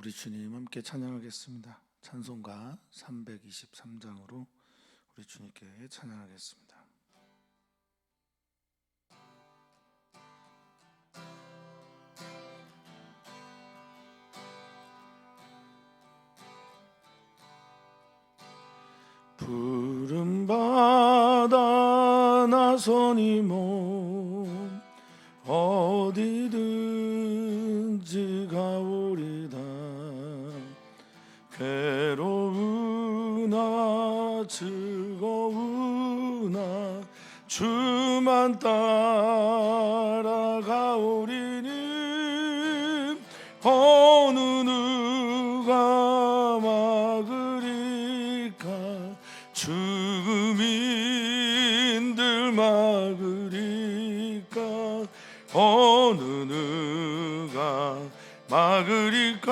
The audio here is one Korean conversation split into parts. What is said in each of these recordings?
우리 주님 함께 찬양하겠습니다. 찬송가 323장으로 우리 주님께 찬양하겠습니다. 푸른 바다 나서니 몸 어디든지 가오리다. 괴로우나 즐거우나 주만 따라가오리니 어느 누가 막으리까. 죽음인들 막으리까. 어느 누가 막으리까.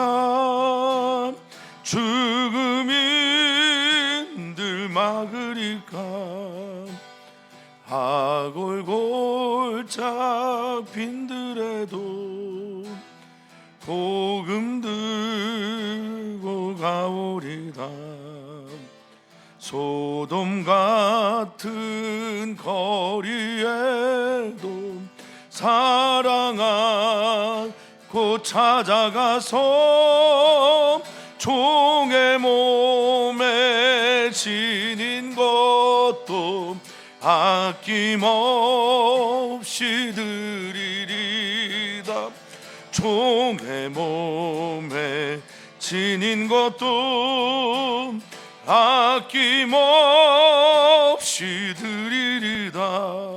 죽음인들 막으리까. 하골골 잡힌들에도 복음 들고 가오리다. 소돔 같은 거리에도 사랑하고 찾아가서 종의 몸에 지닌 것도 아낌없이 드리리다. 종의 몸에 지닌 것도 아낌없이 드리리다.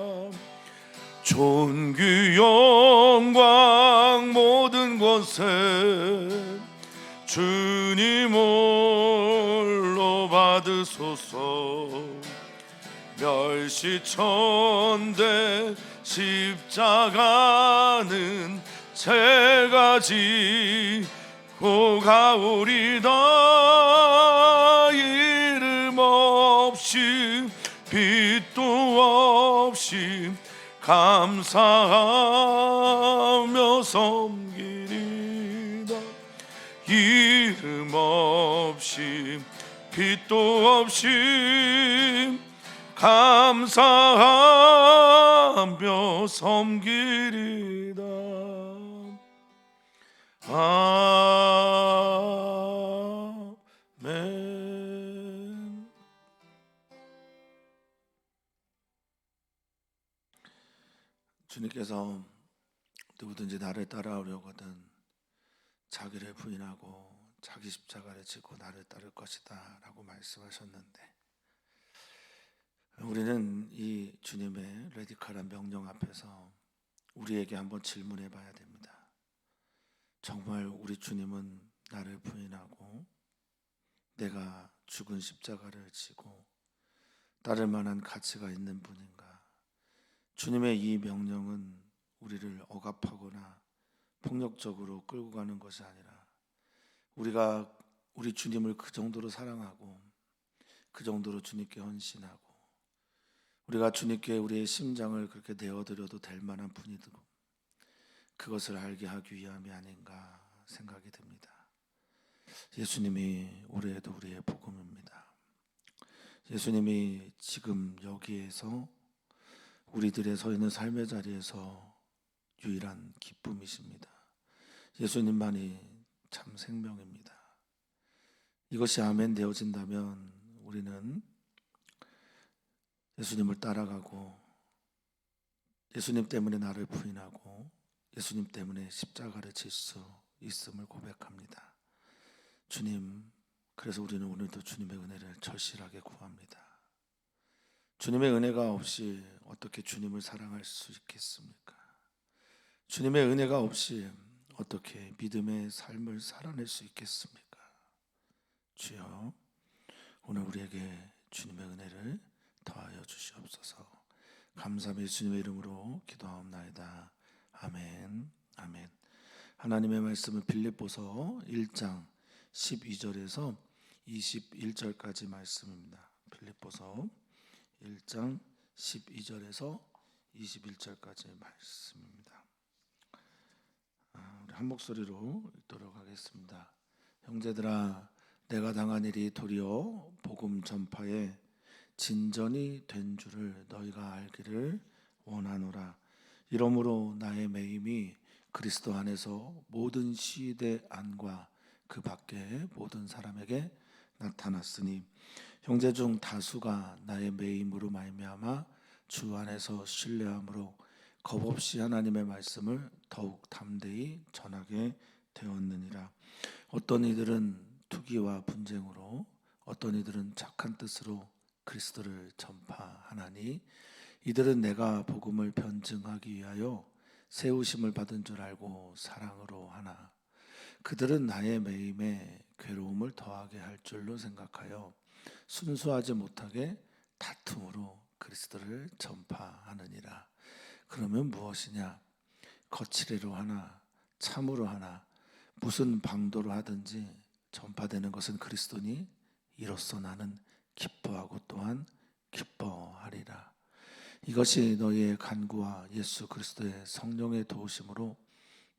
존귀 영광 모든 것에 주님 홀로 받으소서. 멸시천대 십자가는 제가 지고 가오리다. 이름 없이 빛도 없이 감사하며 섬기리다. 이름 없이 빛도 없이 감사하며 섬기리다. 아멘. 주님께서 누구든지 나를 따라오려거든 자기를 부인하고 자기 십자가를 지고 나를 따를 것이다 라고 말씀하셨는데, 우리는 이 주님의 레디컬한 명령 앞에서 우리에게 한번 질문해 봐야 됩니다. 정말 우리 주님은 나를 부인하고 내가 죽은 십자가를 지고 따를 만한 가치가 있는 분인가? 주님의 이 명령은 우리를 억압하거나 폭력적으로 끌고 가는 것이 아니라 우리가 우리 주님을 그 정도로 사랑하고 그 정도로 주님께 헌신하고 우리가 주님께 우리의 심장을 그렇게 내어드려도 될 만한 분이고, 그것을 알게 하기 위함이 아닌가 생각이 듭니다. 예수님이 올해에도 우리의 복음입니다. 예수님이 지금 여기에서 우리들의 서 있는 삶의 자리에서 유일한 기쁨이십니다. 예수님만이 참 생명입니다. 이것이 아멘 되어진다면 우리는 예수님을 따라가고 예수님 때문에 나를 부인하고 예수님 때문에 십자가를 질 수 있음을 고백합니다. 주님, 그래서 우리는 오늘도 주님의 은혜를 절실하게 구합니다. 주님의 은혜가 없이 어떻게 주님을 사랑할 수 있겠습니까? 주님의 은혜가 없이 어떻게 믿음의 삶을 살아낼 수 있겠습니까? 주여, 오늘 우리에게 주님의 은혜를 더하여 주시옵소서. 감사함의 주님의 이름으로 기도하옵나이다. 아멘. 아멘. 하나님의 말씀은 빌립보서 1장 12절에서 21절까지 말씀입니다. 빌립보서 1장 12절에서 21절까지 말씀입니다. 우리 한 목소리로 읽도록 하겠습니다. 형제들아, 내가 당한 일이 도리어 복음 전파에 진전이 된 줄을 너희가 알기를 원하노라. 이러므로 나의 매임이 그리스도 안에서 모든 시대 안과 그 밖에 모든 사람에게 나타났으니 형제 중 다수가 나의 매임으로 말미암아 주 안에서 신뢰함으로 겁없이 하나님의 말씀을 더욱 담대히 전하게 되었느니라. 어떤 이들은 투기와 분쟁으로, 어떤 이들은 착한 뜻으로 그리스도를 전파하나니 이들은 내가 복음을 변증하기 위하여 세우심을 받은 줄 알고 사랑으로 하나 그들은 나의 매임에 괴로움을 더하게 할 줄로 생각하여 순수하지 못하게 다툼으로 그리스도를 전파하느니라. 그러면 무엇이냐? 거칠애로 하나 참으로 하나 무슨 방도로 하든지 전파되는 것은 그리스도니 이로써 나는 기뻐하고 또한 기뻐하리라. 이것이 너희의 간구와 예수 그리스도의 성령의 도우심으로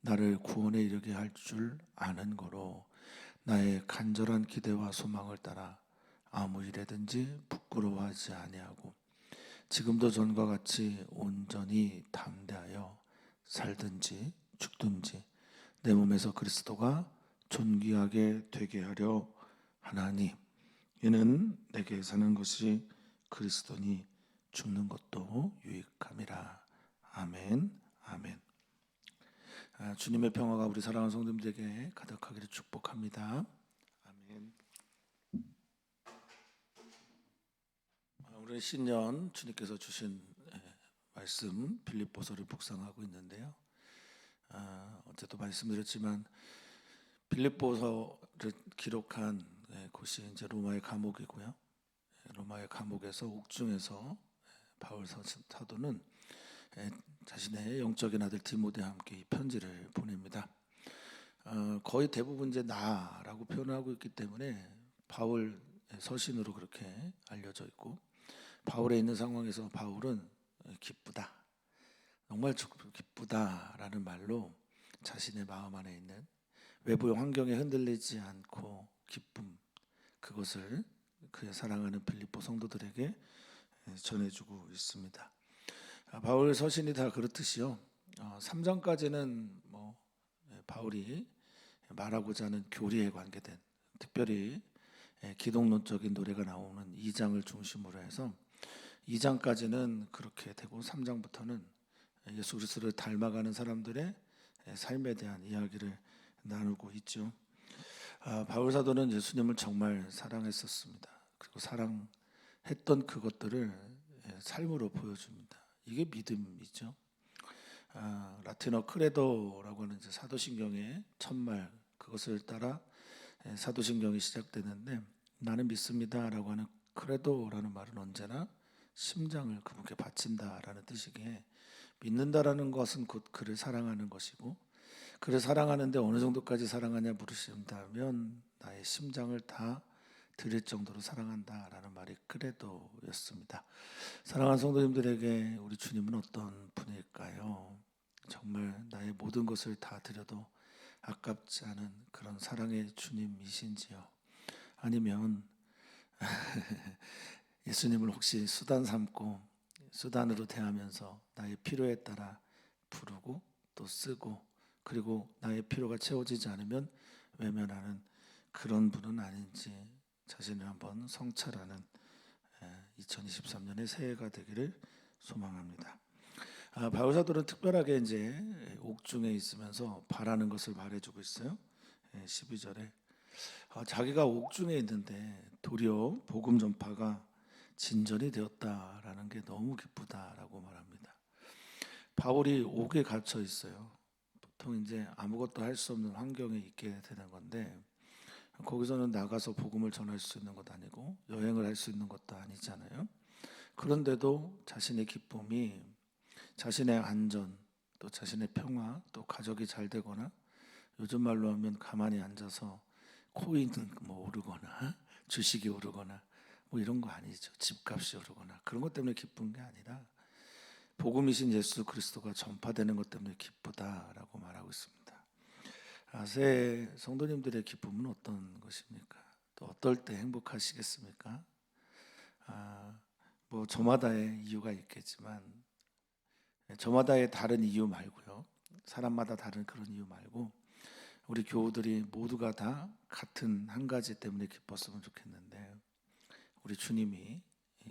나를 구원에 이르게 할 줄 아는 거로 나의 간절한 기대와 소망을 따라 아무 일에든지 부끄러워하지 아니하고 지금도 전과 같이 온전히 담대하여 살든지 죽든지 내 몸에서 그리스도가 존귀하게 되게 하려 하나니 이는 내게 사는 것이 그리스도니 죽는 것도 유익함이라. 아멘. 아멘. 주님의 평화가 우리 사랑하는 성도님들에게 가득하기를 축복합니다. 아멘. 우리 신년 주님께서 주신 말씀 빌립보서를 묵상하고 있는데요. 어제도 말씀드렸지만 빌립보서를 기록한 곳이 이제 로마의 감옥이고요. 로마의 감옥에서 옥중에서 바울 사도는 자신의 영적인 아들 디모데와 함께 이 편지를 보냅니다. 거의 대부분 이제 나라고 표현하고 있기 때문에 바울 서신으로 그렇게 알려져 있고 바울에 있는 상황에서 바울은 기쁘다, 정말 기쁘다라는 말로 자신의 마음 안에 있는 외부 환경에 흔들리지 않고 기쁨, 그것을 그의 사랑하는 빌립보 성도들에게 전해주고 있습니다. 바울 서신이 다 그렇듯이요. 3장까지는 바울이 말하고자 하는 교리에 관계된, 특별히 기독론적인 노래가 나오는 2장을 중심으로 해서 2장까지는 그렇게 되고 3장부터는 예수 그리스도를 닮아가는 사람들의 삶에 대한 이야기를 나누고 있죠. 바울 사도는 예수님을 정말 사랑했었습니다. 그리고 사랑했던 그것들을 삶으로 보여줍니다. 이게 믿음이죠. 라틴어 크레도라고 하는 사도신경의 첫말, 그것을 따라 사도신경이 시작되는데 나는 믿습니다라고 하는 크레도라는 말은 언제나 심장을 그분께 바친다라는 뜻이기에 믿는다라는 것은 곧 그를 사랑하는 것이고 그를 사랑하는데 어느 정도까지 사랑하냐 물으신다면 나의 심장을 다 드릴 정도로 사랑한다라는 말이 크레도였습니다. 사랑하는 성도님들에게 우리 주님은 어떤 분일까요? 정말 나의 모든 것을 다 드려도 아깝지 않은 그런 사랑의 주님이신지요? 아니면 예수님을 혹시 수단 삼고 수단으로 대하면서 나의 필요에 따라 부르고 또 쓰고 그리고 나의 필요가 채워지지 않으면 외면하는 그런 분은 아닌지 자신을 한번 성찰하는 2023년의 새해가 되기를 소망합니다. 바울 사도는 특별하게 이제 옥중에 있으면서 바라는 것을 말해주고 있어요. 12절에 자기가 옥중에 있는데 도리어 복음 전파가 진전이 되었다라는 게 너무 기쁘다라고 말합니다. 바울이 옥에 갇혀 있어요. 보통 이제 아무것도 할 수 없는 환경에 있게 되는 건데 거기서는 나가서 복음을 전할 수 있는 것도 아니고 여행을 할 수 있는 것도 아니잖아요. 그런데도 자신의 기쁨이 자신의 안전, 또 자신의 평화, 또 가족이 잘 되거나 요즘 말로 하면 가만히 앉아서 코인 오르거나 주식이 오르거나 이런 거 아니죠. 집값이 오르거나 그런 것 때문에 기쁜 게 아니라 복음이신 예수 그리스도가 전파되는 것 때문에 기쁘다라고 말하고 있습니다. 새해 성도님들의 기쁨은 어떤 것입니까? 또 어떨 때 행복하시겠습니까? 뭐 저마다의 이유가 있겠지만 저마다의 다른 이유 말고요. 사람마다 다른 그런 이유 말고 우리 교우들이 모두가 다 같은 한 가지 때문에 기뻤으면 좋겠는데, 우리 주님이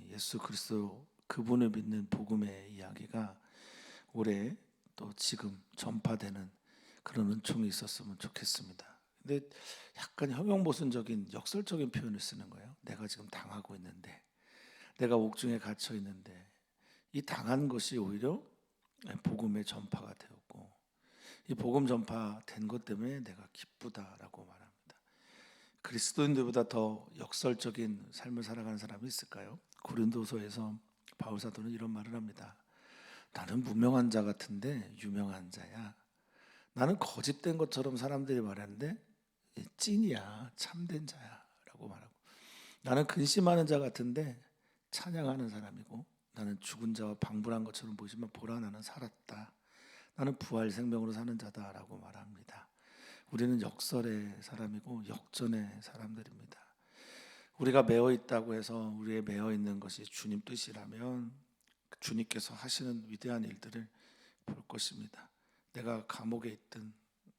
예수 그리스도 그분을 믿는 복음의 이야기가 올해 또 지금 전파되는 그런 은총이 있었으면 좋겠습니다. 근데 약간 형용모순적인 역설적인 표현을 쓰는 거예요. 내가 지금 당하고 있는데, 내가 옥중에 갇혀 있는데, 이 당한 것이 오히려 복음의 전파가 되었고, 이 복음 전파된 것 때문에 내가 기쁘다라고 말합니다. 그리스도인들보다 더 역설적인 삶을 살아가는 사람이 있을까요? 고린도서에서 바울 사도는 이런 말을 합니다. 나는 무명한 자 같은데 유명한 자야. 나는 거짓된 것처럼 사람들이 말하는데 찐이야, 참된 자야 라고 말하고, 나는 근심하는 자 같은데 찬양하는 사람이고, 나는 죽은 자와 방불한 것처럼 보이지만 보라 나는 살았다. 나는 부활 생명으로 사는 자다 라고 말합니다. 우리는 역설의 사람이고 역전의 사람들입니다. 우리가 매어 있다고 해서 우리의 매어 있는 것이 주님 뜻이라면 주님께서 하시는 위대한 일들을 볼 것입니다. 내가 감옥에 있든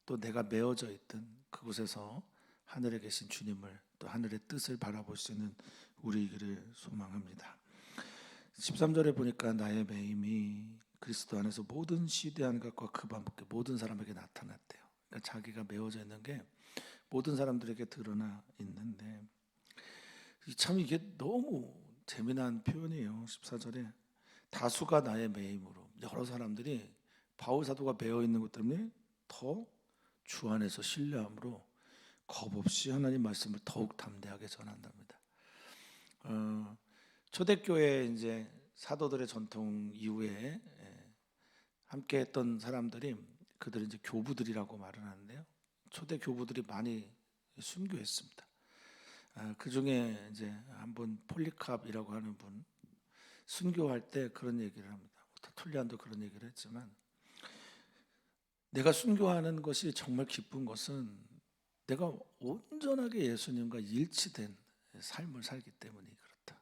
또 내가 매어져 있든 그곳에서 하늘에 계신 주님을, 또 하늘의 뜻을 바라볼 수 있는 우리에게 소망합니다. 13절에 보니까 나의 매임이 그리스도 안에서 모든 시대한 것과 그 밖에 모든 사람에게 나타났대요. 그러니까 자기가 매어져 있는 게 모든 사람들에게 드러나 있는데, 참 이게 너무 재미난 표현이에요. 14절에 다수가 나의 매임으로, 여러 사람들이 바울 사도가 매어 있는 것 때문에 더 주 안에서 신뢰함으로 겁 없이 하나님 말씀을 더욱 담대하게 전한답니다. 초대교회 이제 사도들의 전통 이후에 함께했던 사람들이, 그들은 이제 교부들이라고 말을 하는데요. 초대 교부들이 많이 순교했습니다. 그 중에 이제 한번 폴리캅이라고 하는 분, 순교할 때 그런 얘기를 합니다. 터툴리안도 그런 얘기를 했지만, 내가 순교하는 것이 정말 기쁜 것은 내가 온전하게 예수님과 일치된 삶을 살기 때문이 그렇다.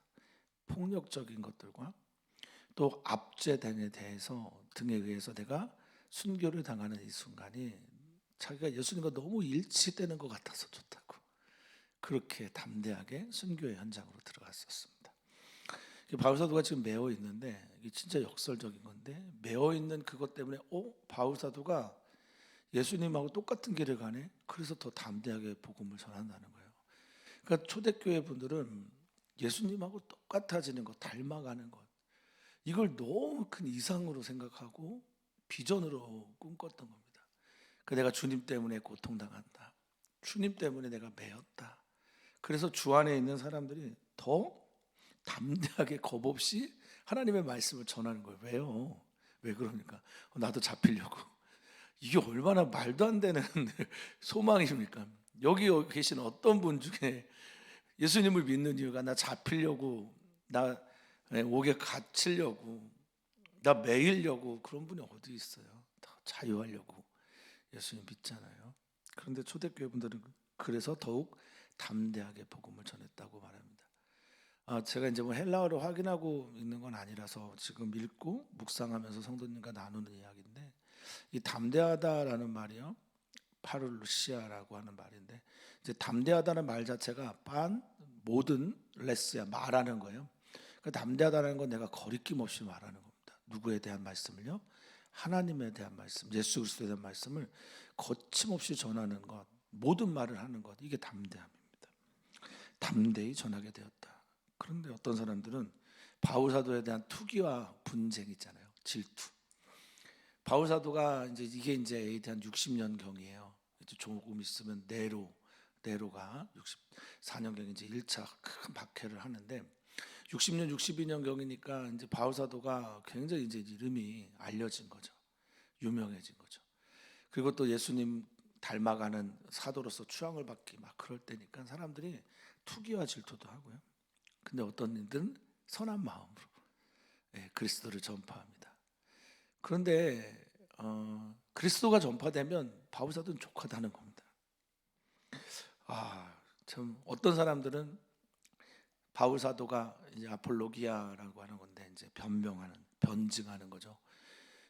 폭력적인 것들과 또 압제당에 대해서 등에 의해서 내가 순교를 당하는 이 순간이 자기가 예수님과 너무 일치되는 것 같아서 좋다고, 그렇게 담대하게 순교의 현장으로 들어갔었습니다. 바울 사도가 지금 매어 있는데, 이게 진짜 역설적인 건데, 매어 있는 그것 때문에 바울 사도가 예수님하고 똑같은 길을 가네. 그래서 더 담대하게 복음을 전한다는 거예요. 그러니까 초대교회 분들은 예수님하고 똑같아지는 것, 닮아가는 것, 이걸 너무 큰 이상으로 생각하고 비전으로 꿈꿨던 겁니다. 내가 주님 때문에 고통당한다, 주님 때문에 내가 매였다. 그래서 주 안에 있는 사람들이 더 담대하게 겁 없이 하나님의 말씀을 전하는 거예요. 왜요? 왜 그러니까 나도 잡히려고. 이게 얼마나 말도 안 되는 소망입니까? 여기 계신 어떤 분 중에 예수님을 믿는 이유가 나 잡히려고, 나 옥에 갇히려고, 나 매이려고, 그런 분이 어디 있어요? 다 자유하려고 예수님 믿잖아요. 그런데 초대교회 분들은 그래서 더욱 담대하게 복음을 전했다고 말합니다. 제가 이제 뭐 헬라어를 확인하고 읽는 건 아니라서 지금 읽고 묵상하면서 성도님과 나누는 이야기인데, 이 담대하다라는 말이요, 파룰루시아라고 하는 말인데, 이제 담대하다는 말 자체가 모든 레스야, 말하는 거예요. 그 담대하다는 건 내가 거리낌 없이 말하는 겁니다. 누구에 대한 말씀을요? 하나님에 대한 말씀, 예수 그리스도에 대한 말씀을 거침없이 전하는 것, 모든 말을 하는 것, 이게 담대함입니다. 담대히 전하게 되었다. 그런데 어떤 사람들은 바울 사도에 대한 투기와 분쟁 있잖아요. 질투. 바울 사도가 이게 AD 한 60년 경이에요. 이제 조금 있으면 네로가 64년 경에 이제 1차 큰 박해를 하는데, 60년 62년 경이니까 이제 바울 사도가 굉장히 이제 이름이 알려진 거죠. 유명해진 거죠. 그리고 또 예수님 닮아가는 사도로서 추앙을 받기 막 그럴 때니까 사람들이 투기와 질투도 하고요. 근데 어떤 이들은 선한 마음으로 그리스도를 전파합니다. 그런데 그리스도가 전파되면 바울 사도는 족하다는 겁니다. 참 어떤 사람들은 바울 사도가 이제 아폴로기아라고 하는 건데 이제 변증하는 거죠.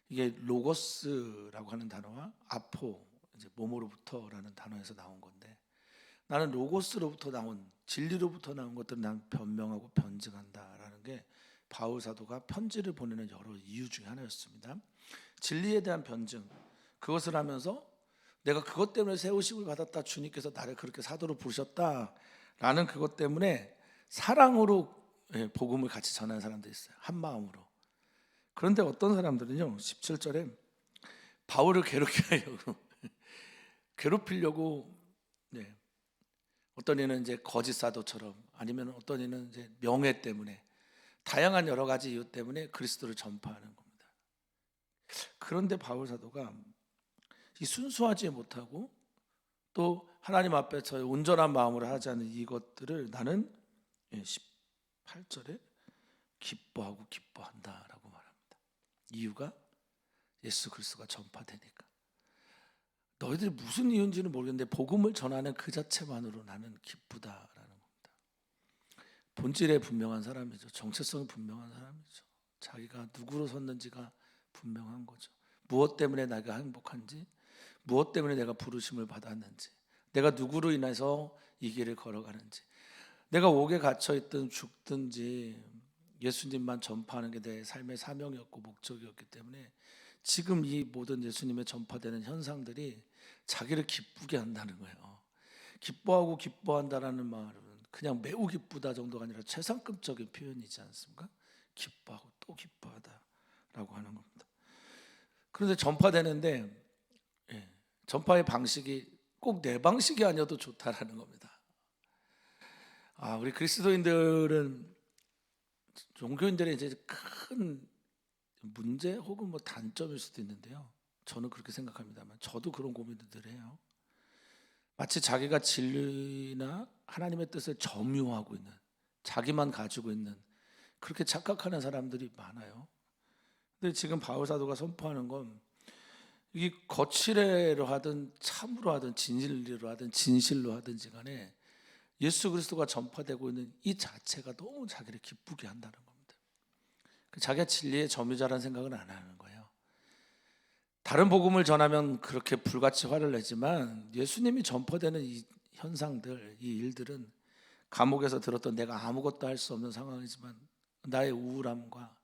이게 로고스라고 하는 단어와 아포 이제 몸으로부터라는 단어에서 나온 건데, 나는 로고스로부터 나온 진리로부터 나온 것들을 난 변명하고 변증한다라는 게 바울 사도가 편지를 보내는 여러 이유 중에 하나였습니다. 진리에 대한 변증, 그것을 하면서 내가 그것 때문에 세우심을 받았다, 주님께서 나를 그렇게 사도로 부르셨다라는 그것 때문에 사랑으로 복음을 같이 전하는 사람들이 있어요. 한 마음으로. 그런데 어떤 사람들은요 17절에 바울을 괴롭히려고 어떤 이는 이제 거짓 사도처럼, 아니면 어떤 이는 이제 명예 때문에, 다양한 여러 가지 이유 때문에 그리스도를 전파하는 겁니다. 그런데 바울 사도가 이 순수하지 못하고 또 하나님 앞에서 온전한 마음으로 하지 않는 이것들을 나는 18절에 기뻐하고 기뻐한다라고 말합니다. 이유가 예수 그리스도가 전파되니까. 너희들이 무슨 이유인지는 모르겠는데 복음을 전하는 그 자체만으로 나는 기쁘다라는 겁니다. 본질에 분명한 사람이죠. 정체성이 분명한 사람이죠. 자기가 누구로 섰는지가 분명한 거죠. 무엇 때문에 내가 행복한지, 무엇 때문에 내가 부르심을 받았는지, 내가 누구로 인해서 이 길을 걸어가는지, 내가 옥에 갇혀있든 죽든지 예수님만 전파하는 게 내 삶의 사명이었고 목적이었기 때문에 지금 이 모든 예수님의 전파되는 현상들이 자기를 기쁘게 한다는 거예요. 기뻐하고 기뻐한다라는 말은 그냥 매우 기쁘다 정도가 아니라 최상급적인 표현이지 않습니까? 기뻐하고 또 기뻐하다라고 하는 겁니다. 그런데 전파되는데 전파의 방식이 꼭 내 방식이 아니어도 좋다라는 겁니다. 우리 그리스도인들은, 종교인들의 이제 큰 문제 혹은 뭐 단점일 수도 있는데요, 저는 그렇게 생각합니다만 저도 그런 고민을 늘 해요. 마치 자기가 진리나 하나님의 뜻을 점유하고 있는, 자기만 가지고 있는, 그렇게 착각하는 사람들이 많아요. 근데 지금 바울 사도가 선포하는 건, 이 거칠애로 하든 참으로 하든 진리로 하든 진실로 하든지 간에 예수 그리스도가 전파되고 있는 이 자체가 너무 자기를 기쁘게 한다는 겁니다. 자기가 진리의 점유자라는 생각은 안 하는 거예요. 다른 복음을 전하면 그렇게 불같이 화를 내지만 예수님이 전파되는 이 현상들, 이 일들은 감옥에서 들었던 내가 아무것도 할 수 없는 상황이지만 나의 우울함과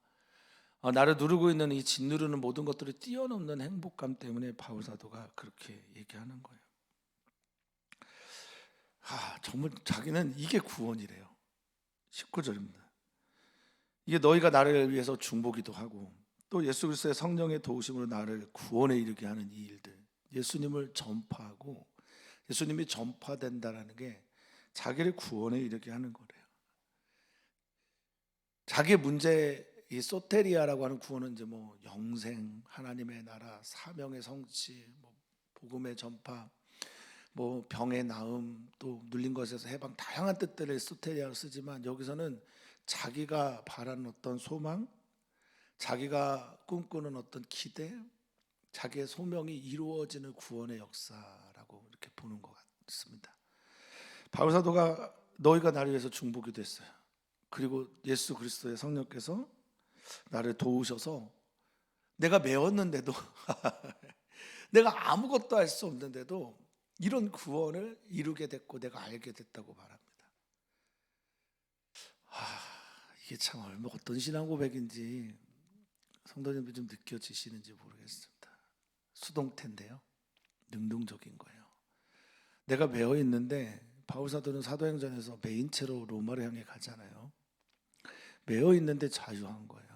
나를 누르고 있는 이 짓누르는 모든 것들을 뛰어넘는 행복감 때문에 바울 사도가 그렇게 얘기하는 거예요. 정말 자기는 이게 구원이래요. 19절입니다. 이게 너희가 나를 위해서 중보기도 하고 또 예수 그리스도의 성령의 도우심으로 나를 구원에 이르게 하는 이 일들, 예수님을 전파하고 예수님이 전파된다라는 게 자기를 구원에 이르게 하는 거래요. 자기의 문제, 이 소테리아라고 하는 구원은 이제 뭐 영생, 하나님의 나라, 사명의 성취, 뭐 복음의 전파, 뭐 병의 나음, 또 눌린 것에서 해방, 다양한 뜻들을 소테리아로 쓰지만 여기서는 자기가 바라는 어떤 소망, 자기가 꿈꾸는 어떤 기대, 자기의 소명이 이루어지는 구원의 역사라고 이렇게 보는 것 같습니다. 바울 사도가 너희가 나를 위해서 중보기도 했어요. 그리고 예수 그리스도의 성령께서 나를 도우셔서 내가 매웠는데도 내가 아무것도 할 수 없는데도 이런 구원을 이루게 됐고 내가 알게 됐다고 말합니다. 이게 참 얼마 어떤 신앙 고백인지 성도님들 좀 느껴지시는지 모르겠습니다. 수동태인데요, 능동적인 거예요. 내가 매어 있는데, 바울 사도는 사도행전에서 메인 채로 로마를 향해 가잖아요. 매어 있는데 자유한 거예요.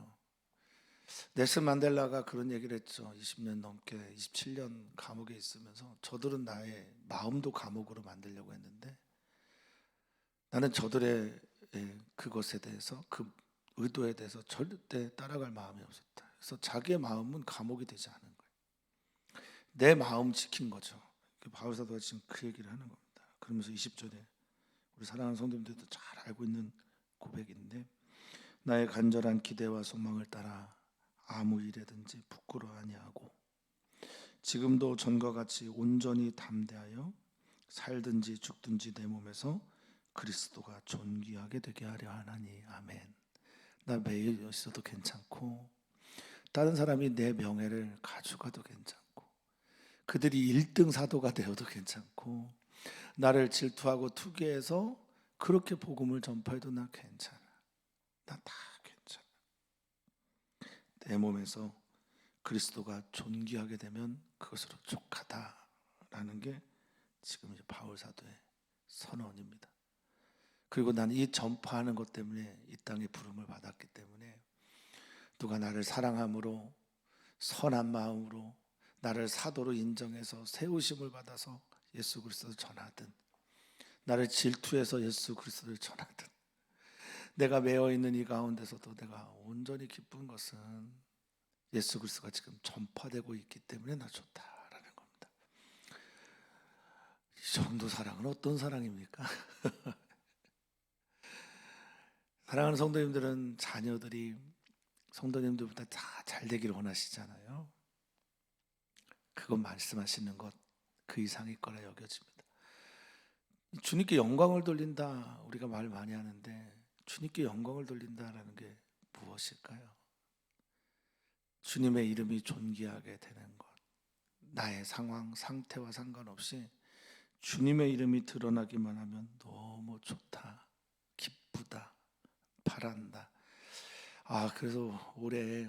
넬슨 만델라가 그런 얘기를 했죠. 20년 넘게 27년 감옥에 있으면서 저들은 나의 마음도 감옥으로 만들려고 했는데 나는 저들의 그것에 대해서, 그 의도에 대해서 절대 따라갈 마음이 없었다. 그래서 자기의 마음은 감옥이 되지 않은 거예요. 내 마음 지킨 거죠. 바울 사도가 지금 그 얘기를 하는 겁니다. 그러면서 20절에 우리 사랑하는 성도님들도 잘 알고 있는 고백인데, 나의 간절한 기대와 소망을 따라 아무 일에든지 부끄러워 아니하고 지금도 전과 같이 온전히 담대하여 살든지 죽든지 내 몸에서 그리스도가 존귀하게 되게 하려 하나니. 아멘. 나 매일 있어도 괜찮고, 다른 사람이 내 명예를 가져가도 괜찮고, 그들이 1등 사도가 되어도 괜찮고, 나를 질투하고 투기해서 그렇게 복음을 전파해도 나 괜찮아. 나 다 괜찮아. 내 몸에서 그리스도가 존귀하게 되면 그것으로 족하다라는 게 지금 이제 바울 사도의 선언입니다. 그리고 나는 이 전파하는 것 때문에 이 땅에 부름을 받았기 때문에, 누가 나를 사랑함으로, 선한 마음으로 나를 사도로 인정해서 세우심을 받아서 예수 그리스도를 전하든, 나를 질투해서 예수 그리스도를 전하든, 내가 매여 있는 이 가운데서도 내가 온전히 기쁜 것은 예수 그리스도가 지금 전파되고 있기 때문에 나 좋다라는 겁니다. 이 정도 사랑은 어떤 사랑입니까? 사랑하는 성도님들은 자녀들이 성도님들보다 다 잘 되기를 원하시잖아요. 그것 말씀하시는 것 그 이상일 거라 여겨집니다. 주님께 영광을 돌린다, 우리가 말 많이 하는데 주님께 영광을 돌린다라는 게 무엇일까요? 주님의 이름이 존귀하게 되는 것, 나의 상황, 상태와 상관없이 주님의 이름이 드러나기만 하면 너무 좋다, 기쁘다, 바란다. 그래서 올해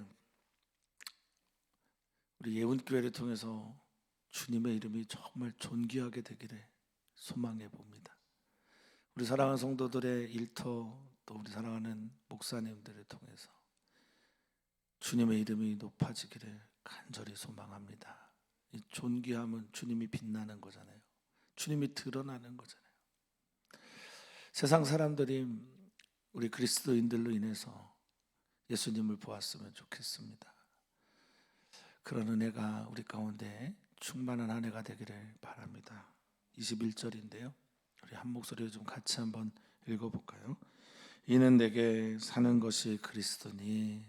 우리 예운교회를 통해서 주님의 이름이 정말 존귀하게 되기를 소망해 봅니다. 우리 사랑하는 성도들의 일터, 또 우리 사랑하는 목사님들을 통해서 주님의 이름이 높아지기를 간절히 소망합니다. 이 존귀함은 주님이 빛나는 거잖아요. 주님이 드러나는 거잖아요. 세상 사람들이 우리 그리스도인들로 인해서 예수님을 보았으면 좋겠습니다. 그런 은혜가 우리 가운데 충만한 한 해가 되기를 바랍니다. 21절인데요. 우리 한 목소리로 좀 같이 한번 읽어볼까요? 이는 내게 사는 것이 그리스도니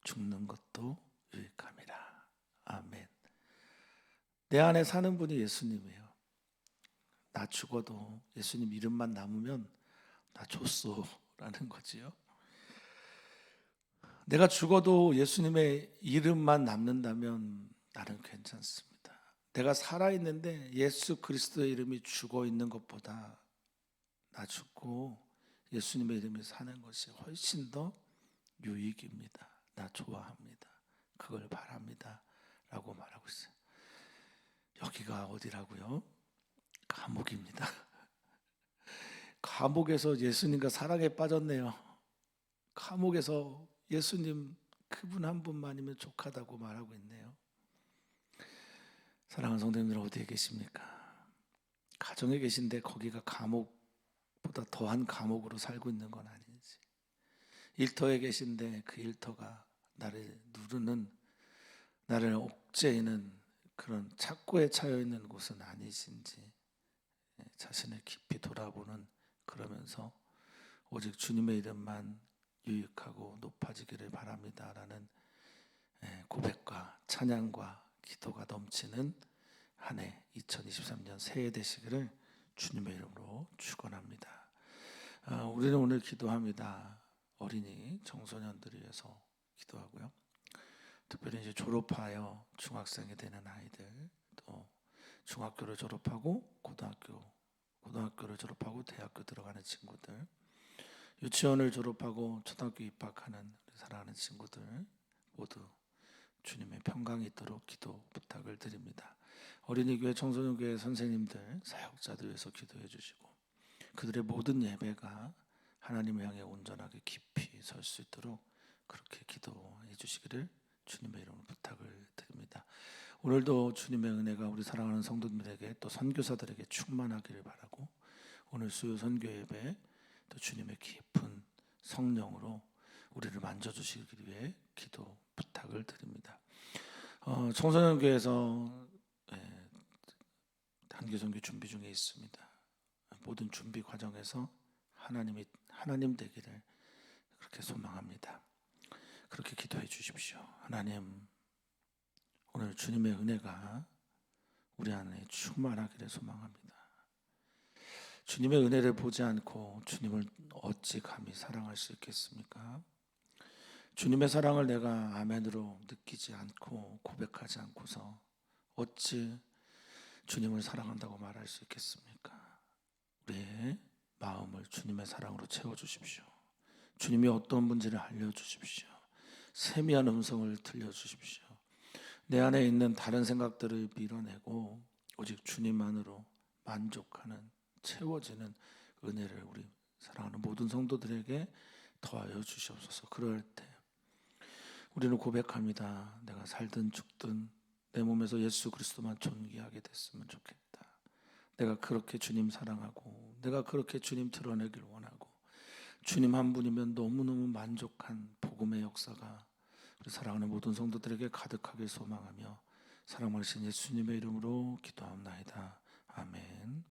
죽는 것도 유익함이라. 아멘. 내 안에 사는 분이 예수님이에요. 나 죽어도 예수님 이름만 남으면 나 좋소라는 거지요. 내가 죽어도 예수님의 이름만 남는다면 나는 괜찮습니다. 내가 살아있는데 예수 그리스도의 이름이 죽어있는 것보다 나 죽고 예수님의 이름이 사는 것이 훨씬 더 유익입니다. 나 좋아합니다. 그걸 바랍니다 라고 말하고 있어요. 여기가 어디라고요? 감옥입니다. 감옥에서 예수님과 사랑에 빠졌네요. 감옥에서 예수님 그분 한 분만이면 족하다고 말하고 있네요. 사랑하는 성도님들 어디에 계십니까? 가정에 계신데 거기가 감옥보다 더한 감옥으로 살고 있는 건 아닌지, 일터에 계신데 그 일터가 나를 누르는, 나를 옥죄이는 그런 착고에 차여 있는 곳은 아니신지 자신을 깊이 돌아보는, 그러면서 오직 주님의 이름만 유익하고 높아지기를 바랍니다라는 고백과 찬양과 기도가 넘치는 한 해 2023년 새해 되시기를 주님의 이름으로 축원합니다. 우리는 오늘 기도합니다. 어린이 청소년들을 위해서 기도하고요. 특별히 이제 졸업하여 중학생이 되는 아이들, 또 중학교를 졸업하고 고등학교를 졸업하고 대학교 들어가는 친구들, 유치원을 졸업하고 초등학교 입학하는 사랑하는 친구들 모두 주님의 평강이 있도록 기도 부탁을 드립니다. 어린이교회, 청소년교회 선생님들, 사역자들 위해서 기도해 주시고, 그들의 모든 예배가 하나님을 향해 온전하게 깊이 설 수 있도록 그렇게 기도해 주시기를 주님의 이름으로 부탁을 드립니다. 오늘도 주님의 은혜가 우리 사랑하는 성도들에게, 또 선교사들에게 충만하기를 바라고, 오늘 수요 선교 예배 또 주님의 깊은 성령으로 우리를 만져주시기 위해 기도 부탁을 드립니다. 청소년교회에서 단기선교 준비 중에 있습니다. 모든 준비 과정에서 하나님 되기를 그렇게 소망합니다. 그렇게 기도해 주십시오. 하나님, 오늘 주님의 은혜가 우리 안에 충만하기를 소망합니다. 주님의 은혜를 보지 않고 주님을 어찌 감히 사랑할 수 있겠습니까? 주님의 사랑을 내가 아멘으로 느끼지 않고 고백하지 않고서 어찌 주님을 사랑한다고 말할 수 있겠습니까? 우리의 마음을 주님의 사랑으로 채워주십시오. 주님이 어떤 분인지를 알려주십시오. 세미한 음성을 들려주십시오. 내 안에 있는 다른 생각들을 밀어내고 오직 주님만으로 만족하는, 채워지는 은혜를 우리 사랑하는 모든 성도들에게 더하여 주시옵소서. 그럴 때 우리는 고백합니다. 내가 살든 죽든 내 몸에서 예수 그리스도만 존귀하게 됐으면 좋겠다. 내가 그렇게 주님 사랑하고 내가 그렇게 주님 드러내길 원하고 주님 한 분이면 너무너무 만족한 복음의 역사가 우리 사랑하는 모든 성도들에게 가득하게 소망하며 사랑 많으신 예수님의 이름으로 기도합나이다. 아멘.